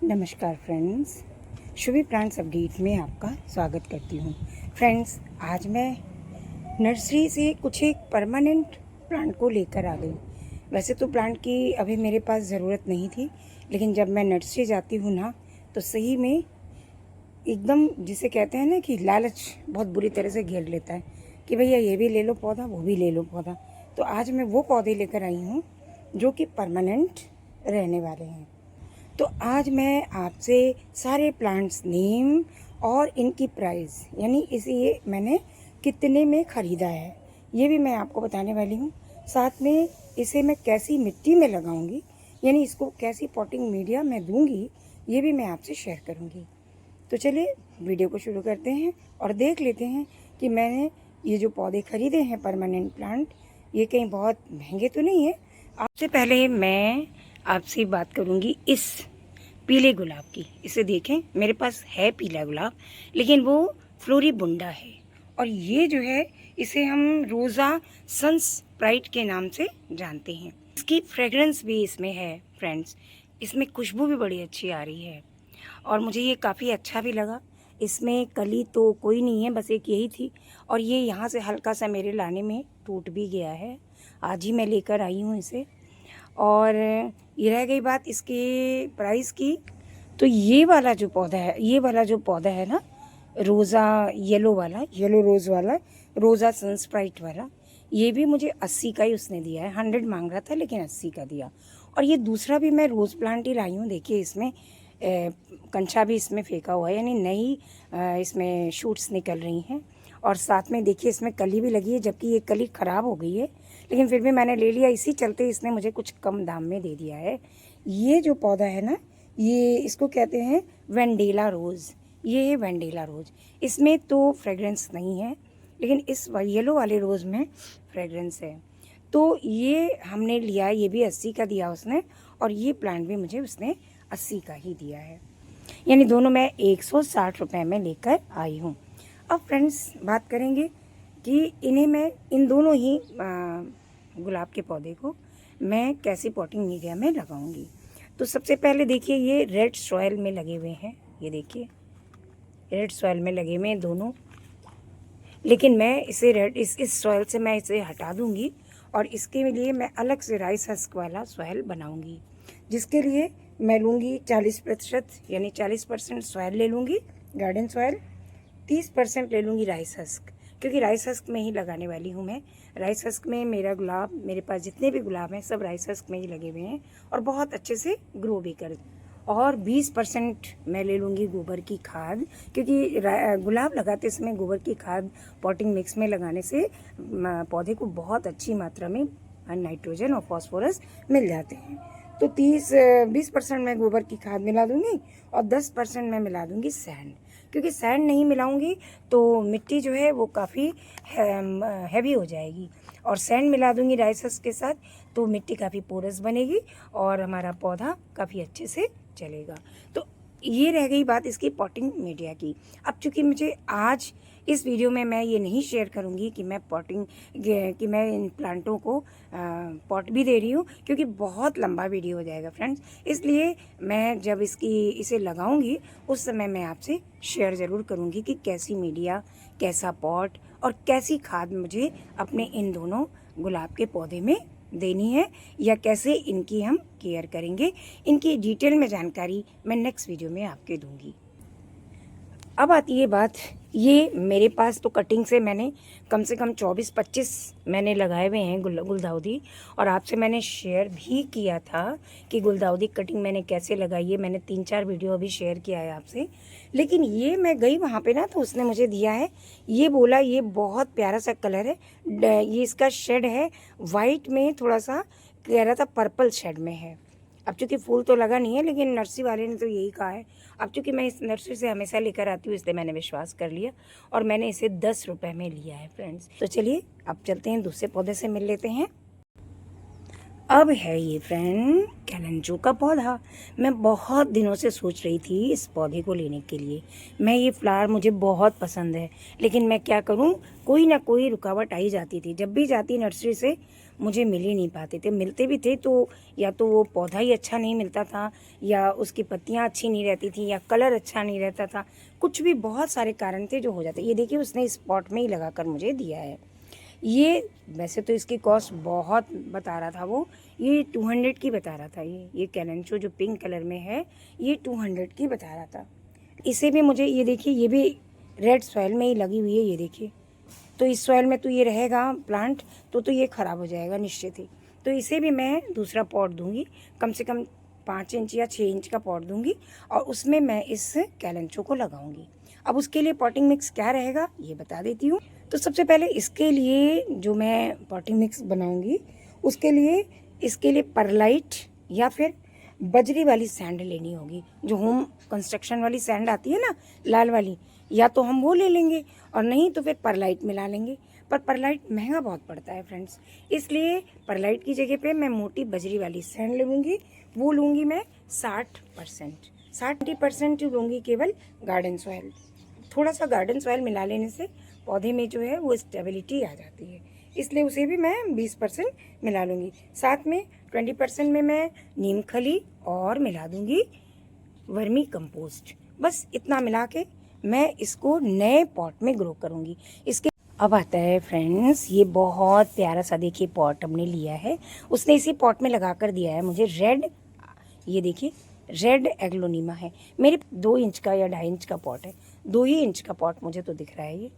नमस्कार friends, Shubhi plants update में आपका स्वागत करती हूँ। फ्रेंड्स, आज मैं नर्सरी से कुछ एक परमानेंट प्लांट को लेकर आ गई। वैसे तो प्लांट की अभी मेरे पास ज़रूरत नहीं थी, लेकिन जब मैं नर्सरी जाती हूँ ना, तो सही में एकदम जिसे कहते हैं ना कि लालच बहुत बुरी तरह से घेर लेता है कि भैया ये भी ले लो पौधा, वो भी ले लो पौधा। तो आज मैं वो पौधे लेकर आई हूँ जो कि परमानेंट रहने वाले हैं। तो आज मैं आपसे सारे प्लांट्स नेम और इनकी प्राइस, यानी इसे ये मैंने कितने में ख़रीदा है, ये भी मैं आपको बताने वाली हूँ। साथ में इसे मैं कैसी मिट्टी में लगाऊंगी, यानी इसको कैसी पॉटिंग मीडिया मैं दूंगी, ये भी मैं आपसे शेयर करूंगी। तो चलिए वीडियो को शुरू करते हैं और देख लेते हैं कि मैंने ये जो पौधे ख़रीदे हैं परमानेंट प्लांट, ये कहीं बहुत महंगे तो नहीं है। आपसे पहले मैं आपसे बात करूंगी इस पीले गुलाब की। इसे देखें, मेरे पास है पीला गुलाब, लेकिन वो फ्लोरीबुंडा है। और ये जो है, इसे हम रोज़ा सनस्प्राइट के नाम से जानते हैं। इसकी फ्रेगरेंस भी इसमें है फ्रेंड्स, इसमें खुशबू भी बड़ी अच्छी आ रही है और मुझे ये काफ़ी अच्छा भी लगा। इसमें कली तो कोई नहीं है, बस एक यही थी और ये यहाँ से हल्का सा मेरे लाने में टूट भी गया है। आज ही मैं लेकर आई हूँ इसे। और ये रह गई बात इसके प्राइस की, तो ये वाला जो पौधा है ना, रोज़ा येलो वाला, येलो रोज़ वाला, रोज़ा सनस्प्राइट वाला, ये भी मुझे 80 का ही उसने दिया है। 100 मांग रहा था लेकिन 80 का दिया। और ये दूसरा भी मैं रोज़ प्लांट ही लाई हूँ। देखिए, इसमें कंचा भी इसमें फेंका हुआ है, यानी नई इसमें शूट्स निकल रही हैं। और साथ में देखिए इसमें कली भी लगी है, जबकि ये कली ख़राब हो गई है, लेकिन फिर भी मैंने ले लिया। इसी चलते इसने मुझे कुछ कम दाम में दे दिया है। ये जो पौधा है ना, ये इसको कहते हैं वेंडेला रोज़। ये है वेंडेला रोज़। इसमें तो फ्रेगरेंस नहीं है, लेकिन इस येलो वाले रोज़ में फ्रेगरेंस है। तो ये हमने लिया, ये भी 80 का दिया उसने, और ये प्लांट भी मुझे उसने 80 का ही दिया है, यानी दोनों मैं 160 रुपये में लेकर आई हूँ। अब फ्रेंड्स, बात करेंगे कि इन्हें मैं, इन दोनों ही गुलाब के पौधे को मैं कैसी पॉटिंग मीडिया में लगाऊंगी। तो सबसे पहले देखिए, ये रेड सॉइल में लगे हुए हैं। ये देखिए, रेड सॉइल में लगे हुए हैं दोनों, लेकिन मैं इसे इस सॉइल से मैं इसे हटा दूंगी और इसके लिए मैं अलग से राइस हस्क वाला सॉइल बनाऊंगी, जिसके लिए मैं लूँगी 40%, यानी 40% सॉइल ले लूँगी गार्डन सॉइल, 30% ले लूँगी राइस हस्क, क्योंकि राइस हस्क में ही लगाने वाली हूँ मैं। राइस हस्क में मेरा गुलाब, मेरे पास जितने भी गुलाब हैं सब राइस हस्क में ही लगे हुए हैं और बहुत अच्छे से ग्रो भी कर। और 20% मैं ले लूँगी गोबर की खाद, क्योंकि गुलाब लगाते समय गोबर की खाद पॉटिंग मिक्स में लगाने से पौधे को बहुत अच्छी मात्रा में नाइट्रोजन और फॉस्फोरस मिल जाते हैं। तो 20% मैं गोबर की खाद मिला दूँगी और 10% मैं मिला दूँगी सैंड, क्योंकि सैंड नहीं मिलाऊंगी तो मिट्टी जो है वो काफ़ी हैवी हो जाएगी। और सैंड मिला दूंगी राइस हस्क के साथ, तो मिट्टी काफ़ी पोरस बनेगी और हमारा पौधा काफ़ी अच्छे से चलेगा। तो ये रह गई बात इसकी पॉटिंग मीडिया की। अब चूँकि मुझे आज इस वीडियो में मैं ये नहीं शेयर करूँगी कि मैं कि मैं इन प्लांटों को पॉट भी दे रही हूँ, क्योंकि बहुत लंबा वीडियो हो जाएगा फ्रेंड्स। इसलिए मैं जब इसे लगाऊंगी उस समय मैं आपसे शेयर ज़रूर करूँगी कि कैसी मीडिया, कैसा पॉट और कैसी खाद मुझे अपने इन दोनों गुलाब के पौधे में देनी है, या कैसे इनकी हम केयर करेंगे। इनकी डिटेल में जानकारी मैं नेक्स्ट वीडियो में आपके दूंगी। अब आती है बात, ये मेरे पास तो कटिंग से मैंने कम से कम 24-25 मैंने लगाए हुए हैं गुलदाउदी, और आपसे मैंने शेयर भी किया था कि गुलदाउदी कटिंग मैंने कैसे लगाई है। मैंने 3-4 वीडियो अभी शेयर किया है आपसे। लेकिन ये मैं गई वहाँ पे ना, तो उसने मुझे दिया है, ये बोला ये बहुत प्यारा सा कलर है, ये इसका शेड है वाइट में, थोड़ा सा कह रहा था पर्पल शेड में है। अब चूँकि फूल तो लगा नहीं है, लेकिन नर्सरी वाले ने तो यही कहा है। अब चूँकि मैं इस नर्सरी से हमेशा लेकर आती हूँ, इसलिए मैंने विश्वास कर लिया और मैंने इसे 10 रुपये में लिया है फ्रेंड्स। तो चलिए अब चलते हैं, दूसरे पौधे से मिल लेते हैं। अब है ये फ्रेंड कैलेंचो का पौधा। मैं बहुत दिनों से सोच रही थी इस पौधे को लेने के लिए। ये फ्लावर मुझे बहुत पसंद है, लेकिन मैं क्या करूं, कोई ना कोई रुकावट आई जाती थी। जब भी जाती नर्सरी से मुझे मिल ही नहीं पाते थे। मिलते भी थे तो या तो वो पौधा ही अच्छा नहीं मिलता था, या उसकी पत्तियाँ अच्छी नहीं रहती थी, या कलर अच्छा नहीं रहता था। कुछ भी बहुत सारे कारण थे जो हो जाते। ये देखिए उसने इस पॉट में ही लगा कर मुझे दिया है। ये वैसे तो इसकी कॉस्ट बहुत बता रहा था वो, ये 200 की बता रहा था। ये कैलेंचो जो पिंक कलर में है ये 200 की बता रहा था। इसे भी मुझे, ये देखिए ये भी रेड सॉइल में ही लगी हुई है, ये देखिए। तो इस सॉइल में तो ये रहेगा प्लांट तो ये ख़राब हो जाएगा निश्चित ही। तो इसे भी मैं दूसरा पॉट दूंगी, कम से कम 5 इंच या 6 इंच का पॉट दूंगी, और उसमें मैं इस कैलेंचो को लगाऊंगी। अब उसके लिए पॉटिंग मिक्स क्या रहेगा ये बता देती हूँ। तो सबसे पहले इसके लिए जो मैं पॉटिंग मिक्स बनाऊंगी उसके लिए इसके लिए परलाइट या फिर बजरी वाली सैंड लेनी होगी, जो होम कंस्ट्रक्शन वाली सैंड आती है ना, लाल वाली, या तो हम वो ले लेंगे और नहीं तो फिर परलाइट मिला लेंगे। पर परलाइट महंगा बहुत पड़ता है फ्रेंड्स, इसलिए परलाइट की जगह पे मैं मोटी बजरी वाली सैंड लूँगी। वो लूँगी मैं 60%, 60% लूँगी केवल गार्डन सॉइल। थोड़ा सा गार्डन सॉइल मिला लेने से पौधे में जो है वो स्टेबिलिटी आ जाती है, इसलिए उसे भी मैं 20% मिला लूँगी। साथ में 20% में मैं नीम खली और मिला दूँगी वर्मी कंपोस्ट। बस इतना मिला के मैं इसको नए पॉट में ग्रो करूँगी। इसके अब आता है फ्रेंड्स, ये बहुत प्यारा सा देखिए पॉट हमने लिया है, उसने इसी पॉट में लगा कर दिया है मुझे रेड, ये देखिए रेड एग्लोनीमा है। मेरे 2 इंच का या 2.5 इंच का पॉट है, 2 ही इंच का पॉट मुझे तो दिख रहा है। ये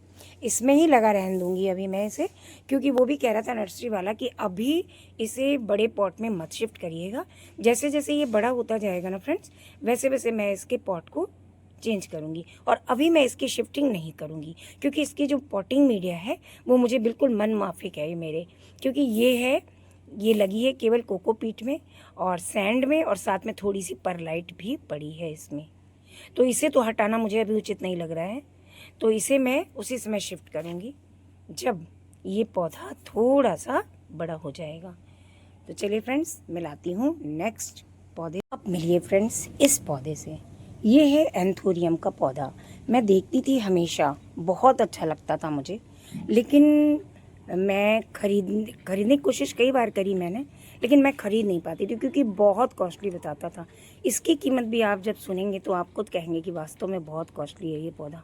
इसमें ही लगा रहने दूंगी अभी मैं इसे, क्योंकि वो भी कह रहा था नर्सरी वाला कि अभी इसे बड़े पॉट में मत शिफ्ट करिएगा। जैसे जैसे ये बड़ा होता जाएगा ना फ्रेंड्स, वैसे वैसे मैं इसके पॉट को चेंज करूँगी, और अभी मैं इसकी शिफ्टिंग नहीं करूँगी, क्योंकि इसकी जो पॉटिंग मीडिया है वो मुझे बिल्कुल मन माफिक है ये मेरे, क्योंकि ये लगी है केवल कोकोपीट में और सैंड में, और साथ में थोड़ी सी परलाइट भी पड़ी है इसमें। तो इसे तो हटाना मुझे अभी उचित नहीं लग रहा है, तो इसे मैं उसी समय शिफ्ट करूँगी जब ये पौधा थोड़ा सा बड़ा हो जाएगा। तो चलिए फ्रेंड्स, मिलाती हूँ नेक्स्ट पौधे। अब मिलिए फ्रेंड्स इस पौधे से। ये है एंथोरियम का पौधा। मैं देखती थी हमेशा, बहुत अच्छा लगता था मुझे, लेकिन मैं खरीदने की कोशिश कई बार करी मैंने, लेकिन मैं खरीद नहीं पाती थी क्योंकि बहुत कॉस्टली बताता था। इसकी कीमत भी आप जब सुनेंगे तो आप खुद कहेंगे कि वास्तव में बहुत कॉस्टली है ये पौधा।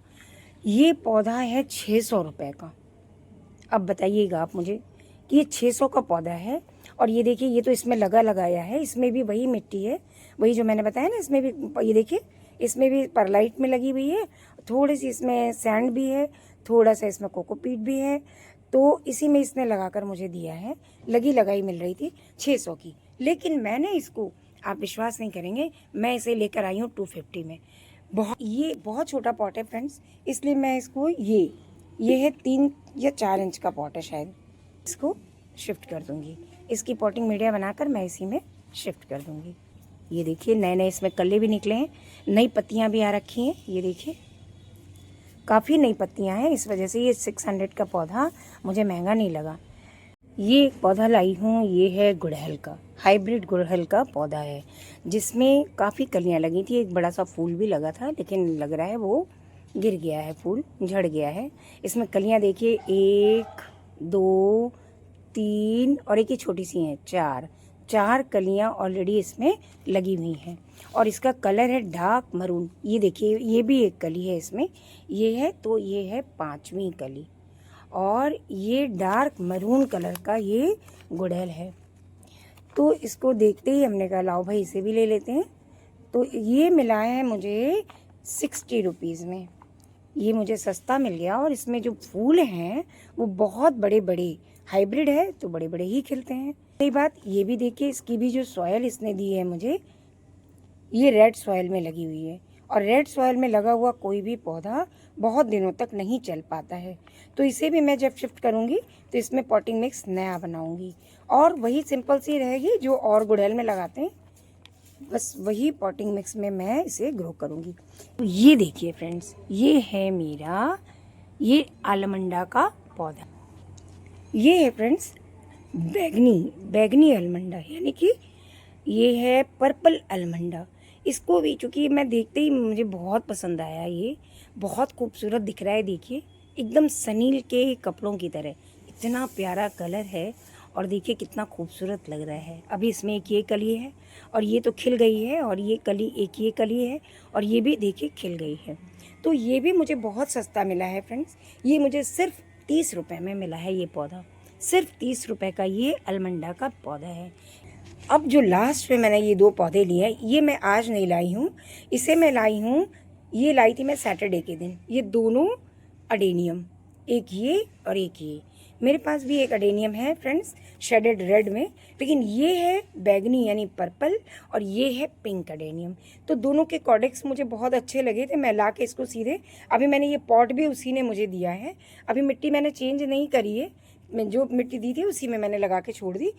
ये पौधा है 600 रुपये का। अब बताइएगा आप मुझे कि ये 600 का पौधा है, और ये देखिए ये तो इसमें लगाया है, इसमें भी वही मिट्टी है, वही जो मैंने बताया ना, इसमें भी ये देखिए इसमें भी परलाइट में लगी हुई है, थोड़ी सी इसमें सैंड भी है, थोड़ा सा इसमें कोकोपीट भी है। तो इसी में इसने लगाकर मुझे दिया है, लगी लगाई मिल रही थी 600 की। लेकिन मैंने इसको, आप विश्वास नहीं करेंगे, मैं इसे लेकर आई हूँ 250 में। ये बहुत छोटा पॉट है फ्रेंड्स, इसलिए मैं इसको ये है 3 या 4 इंच का पॉट है शायद, इसको शिफ्ट कर दूंगी। इसकी पॉटिंग मीडिया बनाकर मैं इसी में शिफ्ट कर दूंगी। ये देखिए नए नए इसमें कल्ले भी निकले हैं, नई पत्तियां भी आ रखी हैं। ये देखिए काफ़ी नई पत्तियां हैं, इस वजह से ये 600 का पौधा मुझे महंगा नहीं लगा। ये एक पौधा लाई हूँ, ये है गुड़हल का, हाइब्रिड गुड़हल का पौधा है, जिसमें काफ़ी कलियां लगी थी, एक बड़ा सा फूल भी लगा था, लेकिन लग रहा है वो गिर गया है, फूल झड़ गया है। इसमें कलियां देखिए 1 2 3 और एक ही छोटी सी हैं, 4 कलियां ऑलरेडी इसमें लगी हुई हैं, और इसका कलर है डार्क मरून। ये देखिए ये भी एक कली है इसमें, ये है तो ये है 5वीं कली, और ये डार्क मरून कलर का ये गुड़हल है। तो इसको देखते ही हमने कहा लाओ भाई इसे भी ले लेते हैं। तो ये मिला है मुझे 60 रुपीज़ में, ये मुझे सस्ता मिल गया, और इसमें जो फूल हैं वो बहुत बड़े बड़े, हाइब्रिड है तो बड़े बड़े ही खिलते हैं। सही बात, ये भी देखिए इसकी भी जो सॉयल इसने दी है मुझे, ये रेड सॉयल में लगी हुई है, और रेड सॉयल में लगा हुआ कोई भी पौधा बहुत दिनों तक नहीं चल पाता है। तो इसे भी मैं जब शिफ्ट करूँगी तो इसमें पॉटिंग मिक्स नया बनाऊँगी, और वही सिंपल सी रहेगी जो और गुड़हल में लगाते हैं, बस वही पॉटिंग मिक्स में मैं इसे ग्रो करूँगी। तो ये देखिए फ्रेंड्स, ये है मेरा ये आलमंडा का पौधा। ये है फ्रेंड्स बैगनी अलमंडा, यानी कि ये है पर्पल अलमंडा। इसको भी चूँकि मैं देखते ही मुझे बहुत पसंद आया, ये बहुत खूबसूरत दिख रहा है। देखिए एकदम सनील के कपड़ों की तरह, इतना प्यारा कलर है, और देखिए कितना खूबसूरत लग रहा है। अभी इसमें एक ये कली है और ये तो खिल गई है, और ये कली, एक ये कली है और ये भी देखिए खिल गई है। तो ये भी मुझे बहुत सस्ता मिला है फ्रेंड्स। ये मुझे सिर्फ 30 रुपये में मिला है ये पौधा। सिर्फ 30 रुपये का ये अलमंडा का पौधा है। अब जो लास्ट में मैंने ये 2 पौधे लिए हैं, ये मैं आज नहीं लाई हूँ, इसे मैं लाई हूँ, ये लाई थी मैं सैटरडे के दिन। ये दोनों अडेनियम, एक ये और एक ये। मेरे पास भी एक अडेनियम है फ्रेंड्स, शेडेड रेड में, लेकिन ये है बैगनी यानी पर्पल, और ये है पिंक अडेनियम। तो दोनों के कॉडेक्स मुझे बहुत अच्छे लगे थे। मैं ला के इसको सीधे, अभी मैंने ये पॉट भी उसी ने मुझे दिया है। अभी मिट्टी मैंने चेंज नहीं करी है, मैं जो मिट्टी दी थी उसी में मैंने लगा के छोड़ दी।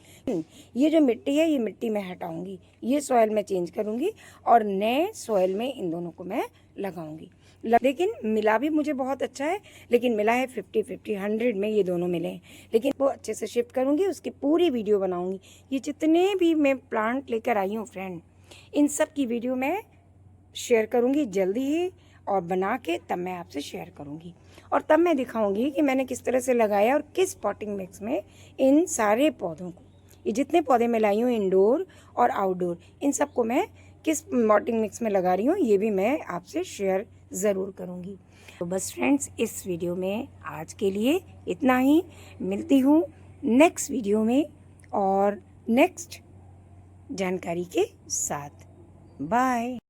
ये जो मिट्टी है, ये मिट्टी मैं हटाऊंगी, ये सॉइल मैं चेंज करूंगी और नए सॉइल में इन दोनों को मैं लगाऊंगी। लेकिन मिला भी मुझे बहुत अच्छा है, लेकिन मिला है 50-50, 100 में ये दोनों मिले हैं। लेकिन वो अच्छे से शिफ्ट करूंगी, उसकी पूरी वीडियो बनाऊंगी। ये जितने भी मैं प्लांट लेकर आई हूँ फ्रेंड, इन सब की वीडियो मैं शेयर करूंगी जल्दी ही, और बना के तब मैं आपसे शेयर करूंगी। और तब मैं दिखाऊंगी कि मैंने किस तरह से लगाया और किस पॉटिंग मिक्स में इन सारे पौधों को, ये जितने पौधे मैं लाई हूँ इंडोर और आउटडोर, इन सबको मैं किस पॉटिंग मिक्स में लगा रही हूँ, ये भी मैं आपसे शेयर ज़रूर करूँगी। तो बस फ्रेंड्स, इस वीडियो में आज के लिए इतना ही। मिलती हूँ नेक्स्ट वीडियो में और नेक्स्ट जानकारी के साथ। बाय।